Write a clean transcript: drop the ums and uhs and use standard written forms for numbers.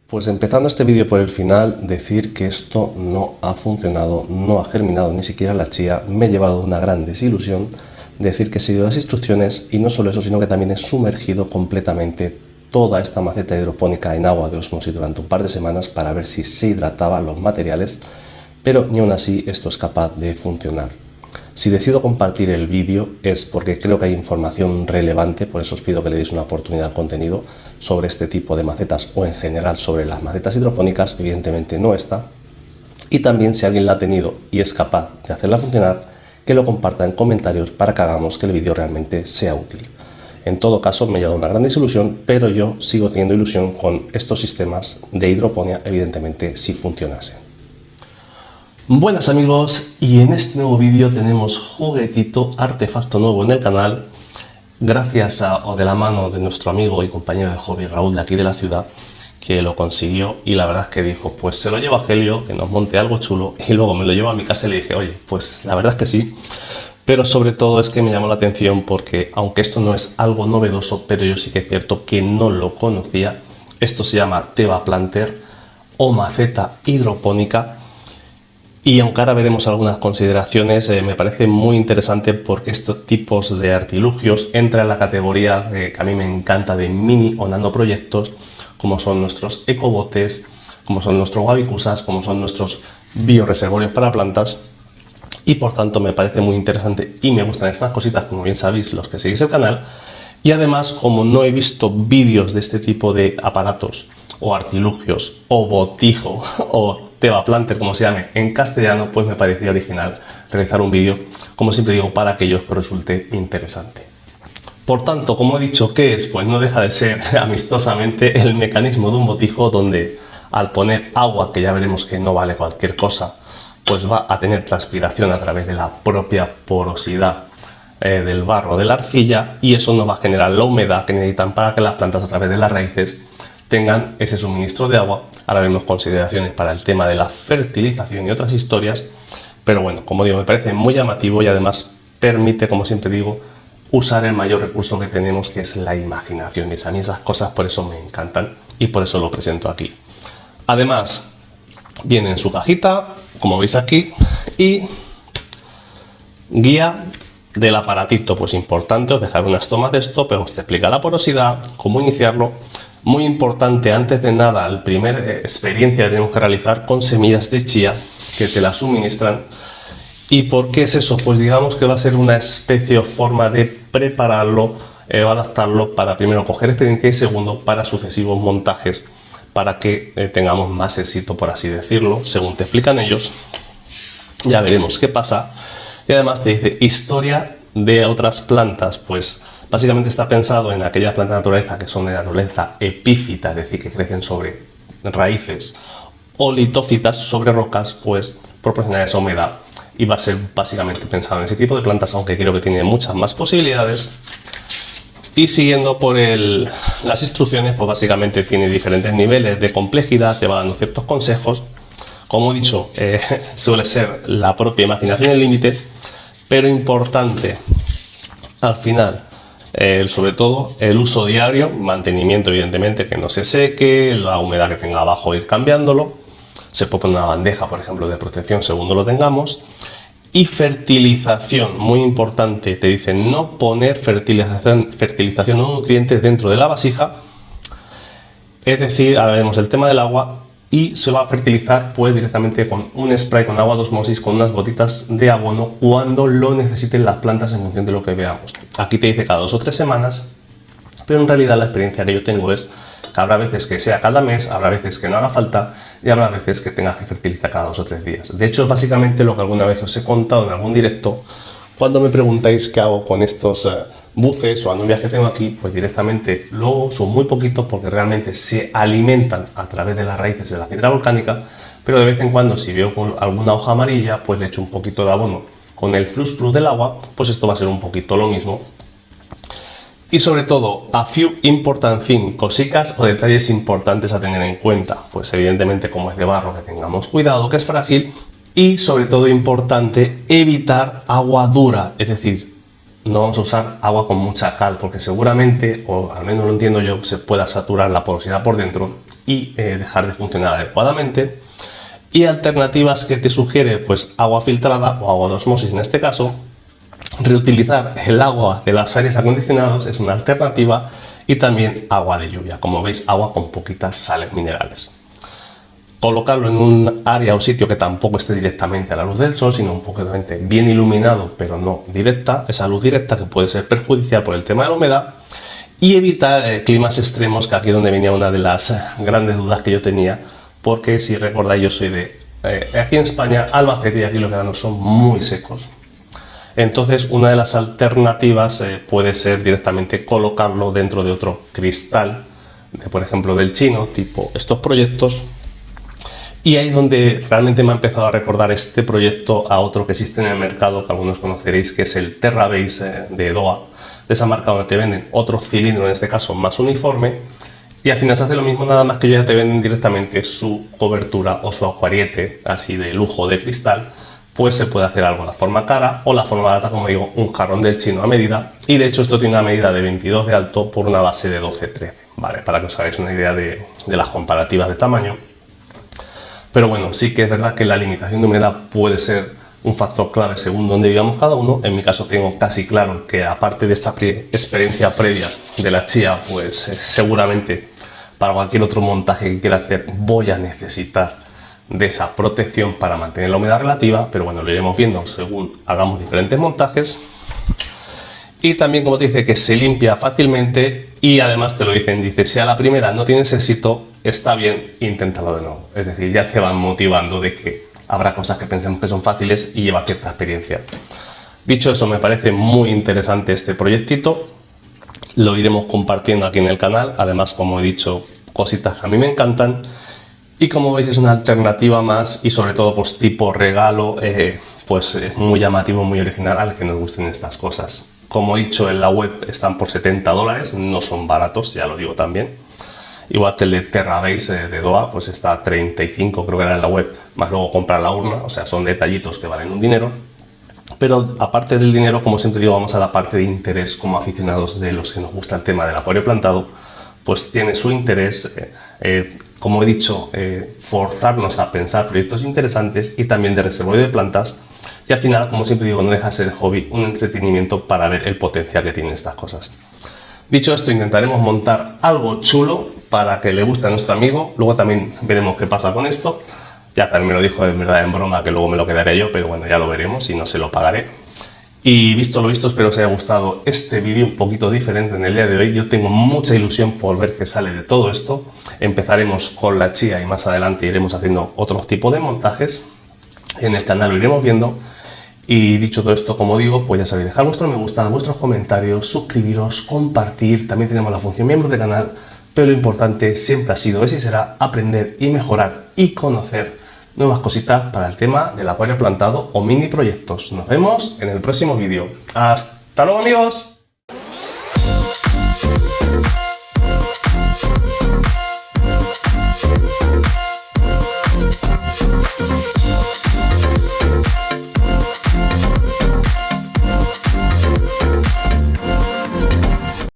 Pues empezando este vídeo por el final, decir que esto no ha funcionado, no ha germinado ni siquiera la chía, me he llevado una gran desilusión, decir que he seguido las instrucciones y no solo eso, sino que también he sumergido completamente toda esta maceta hidropónica en agua de osmosis durante un par de semanas para ver si se hidrataban los materiales, pero ni aún así esto es capaz de funcionar. Si decido compartir el vídeo es porque creo que hay información relevante, por eso os pido que le deis una oportunidad al contenido sobre este tipo de macetas o en general sobre las macetas hidropónicas. Evidentemente no está. Y también si alguien la ha tenido y es capaz de hacerla funcionar, que lo comparta en comentarios para que hagamos que el vídeo realmente sea útil. En todo caso me ha llevado una gran desilusión, pero yo sigo teniendo ilusión con estos sistemas de hidroponía, evidentemente si funcionasen. Buenas amigos, y en este nuevo vídeo tenemos juguetito, artefacto nuevo en el canal, gracias o de la mano de nuestro amigo y compañero de hobby Raúl de aquí de la ciudad, que lo consiguió y la verdad es que dijo, pues se lo llevo a Helio, que nos monte algo chulo, y luego me lo llevo a mi casa y le dije, oye, pues la verdad es que sí, pero sobre todo es que me llamó la atención porque aunque esto no es algo novedoso, pero yo sí que es cierto que no lo conocía. Esto se llama Teva Planter o maceta hidropónica. Y aunque ahora veremos algunas consideraciones, me parece muy interesante porque estos tipos de artilugios entran en la categoría que a mí me encanta de mini o nanoproyectos, como son nuestros ecobotes, como son nuestros wabikusas, como son nuestros bioreservorios para plantas. Y por tanto me parece muy interesante y me gustan estas cositas, como bien sabéis los que seguís el canal. Y además, como no he visto vídeos de este tipo de aparatos o artilugios o botijo o Teva Planter, como se llame en castellano, pues me parecía original realizar un vídeo, como siempre digo, para aquellos que os resulte interesante. Por tanto, como he dicho, ¿qué es? Pues no deja de ser amistosamente el mecanismo de un botijo donde al poner agua, que ya veremos que no vale cualquier cosa, pues va a tener transpiración a través de la propia porosidad del barro, de la arcilla, y eso nos va a generar la humedad que necesitan para que las plantas a través de las raíces tengan ese suministro de agua. Ahora vemos consideraciones para el tema de la fertilización y otras historias, pero bueno, como digo, me parece muy llamativo y además permite, como siempre digo, usar el mayor recurso que tenemos, que es la imaginación, y a mí esas cosas por eso me encantan y por eso lo presento aquí. Además, viene en su cajita, como veis aquí, y guía del aparatito, pues importante, os dejaré unas tomas de esto, pero os explica la porosidad, cómo iniciarlo. Muy importante, antes de nada, la primera experiencia que tenemos que realizar con semillas de chía que te las suministran. ¿Y por qué es eso? Pues digamos que va a ser una especie o forma de prepararlo o adaptarlo para primero coger experiencia y segundo para sucesivos montajes, para que tengamos más éxito, por así decirlo, según te explican ellos. Ya veremos qué pasa. Y además te dice historia de otras plantas, pues básicamente está pensado en aquellas plantas de naturaleza que son de naturaleza epífita, es decir, que crecen sobre raíces, o litófitas, sobre rocas, pues proporcionar esa humedad. Y va a ser básicamente pensado en ese tipo de plantas, aunque creo que tiene muchas más posibilidades. Y siguiendo por las instrucciones, pues básicamente tiene diferentes niveles de complejidad, te va dando ciertos consejos. Como he dicho, suele ser la propia imaginación el límite, pero importante al final, sobre todo el uso diario, mantenimiento evidentemente, que no se seque, la humedad que tenga abajo ir cambiándolo, se puede poner una bandeja por ejemplo de protección según lo tengamos, y fertilización, muy importante, te dicen no poner fertilización o nutrientes dentro de la vasija, es decir, ahora vemos el tema del agua, y se va a fertilizar pues directamente con un spray con agua de osmosis, con unas gotitas de abono cuando lo necesiten las plantas en función de lo que veamos. Aquí te dice cada 2 o 3 semanas, pero en realidad la experiencia que yo tengo es que habrá veces que sea cada mes, habrá veces que no haga falta y habrá veces que tengas que fertilizar cada 2 o 3 días. De hecho es básicamente lo que alguna vez os he contado en algún directo cuando me preguntáis qué hago con estos buces o anubias que tengo aquí, pues directamente lo uso muy poquito porque realmente se alimentan a través de las raíces de la piedra volcánica, pero de vez en cuando si veo con alguna hoja amarilla, pues le echo un poquito de abono con el flux del agua, pues esto va a ser un poquito lo mismo. Y sobre todo, a few important things, cositas o detalles importantes a tener en cuenta, pues evidentemente como es de barro que tengamos cuidado, que es frágil, y sobre todo importante evitar agua dura, es decir, no vamos a usar agua con mucha cal, porque seguramente, o al menos lo entiendo yo, se pueda saturar la porosidad por dentro y dejar de funcionar adecuadamente. Y alternativas que te sugiere, pues agua filtrada o agua de osmosis en este caso. Reutilizar el agua de los aires acondicionados es una alternativa, y también agua de lluvia, como veis, agua con poquitas sales minerales. Colocarlo en un área o sitio que tampoco esté directamente a la luz del sol, sino un poco bien iluminado, pero no directa, esa luz directa que puede ser perjudicial por el tema de la humedad. Y evitar climas extremos, que aquí es donde venía una de las grandes dudas que yo tenía, porque si recordáis, yo soy de aquí en España, Albacete, y aquí los veranos son muy secos. Entonces, una de las alternativas puede ser directamente colocarlo dentro de otro cristal, por ejemplo del chino, tipo estos proyectos. Y ahí es donde realmente me ha empezado a recordar este proyecto a otro que existe en el mercado, que algunos conoceréis, que es el Terrabase de Doha, de esa marca, donde te venden otro cilindro, en este caso más uniforme, y al final se hace lo mismo, nada más que ya te venden directamente su cobertura o su acuariete, así de lujo de cristal. Pues se puede hacer algo la forma cara o la forma barata, como digo, un jarrón del chino a medida. Y de hecho esto tiene una medida de 22 de alto por una base de 12-13, ¿vale? Para que os hagáis una idea de las comparativas de tamaño. Pero bueno, sí que es verdad que la limitación de humedad puede ser un factor clave según donde vivamos cada uno. En mi caso tengo casi claro que, aparte de esta experiencia previa de la chía, pues seguramente para cualquier otro montaje que quiera hacer voy a necesitar de esa protección para mantener la humedad relativa, pero bueno, lo iremos viendo según hagamos diferentes montajes. Y también, como te dice, que se limpia fácilmente, y además te lo dicen, dice, si a la primera no tienes éxito, está bien, inténtalo de nuevo. Es decir, ya te van motivando de que habrá cosas que pensemos que son fáciles y lleva cierta experiencia. Dicho eso, me parece muy interesante este proyectito, lo iremos compartiendo aquí en el canal. Además, como he dicho, cositas que a mí me encantan. Y como veis, es una alternativa más, y sobre todo pues tipo regalo, pues muy llamativo, muy original al que nos gusten estas cosas. Como he dicho, en la web están por $70, no son baratos, ya lo digo también. Igual que el de Terrabase de Doha, pues está a 35, creo que era en la web, más luego comprar la urna, o sea, son detallitos que valen un dinero. Pero aparte del dinero, como siempre digo, vamos a la parte de interés. Como aficionados de los que nos gusta el tema del acuario plantado, pues tiene su interés, como he dicho, forzarnos a pensar proyectos interesantes y también de reservorio de plantas. Y al final, como siempre digo, no deja de ser hobby, un entretenimiento para ver el potencial que tienen estas cosas. Dicho esto, intentaremos montar algo chulo para que le guste a nuestro amigo. Luego también veremos qué pasa con esto. Ya también me lo dijo en verdad en broma, que luego me lo quedaré yo, pero bueno, ya lo veremos y no se lo pagaré. Y visto lo visto, espero os haya gustado este vídeo un poquito diferente en el día de hoy. Yo tengo mucha ilusión por ver qué sale de todo esto. Empezaremos con la chía y más adelante iremos haciendo otro tipo de montajes. En el canal lo iremos viendo. Y dicho todo esto, como digo, pues ya sabéis, dejar vuestro me gusta, vuestros comentarios, suscribiros, compartir. También tenemos la función miembros del canal, pero lo importante siempre ha sido, es y será, aprender y mejorar y conocer nuevas cositas para el tema del acuario plantado o mini proyectos. Nos vemos en el próximo vídeo. ¡Hasta luego, amigos!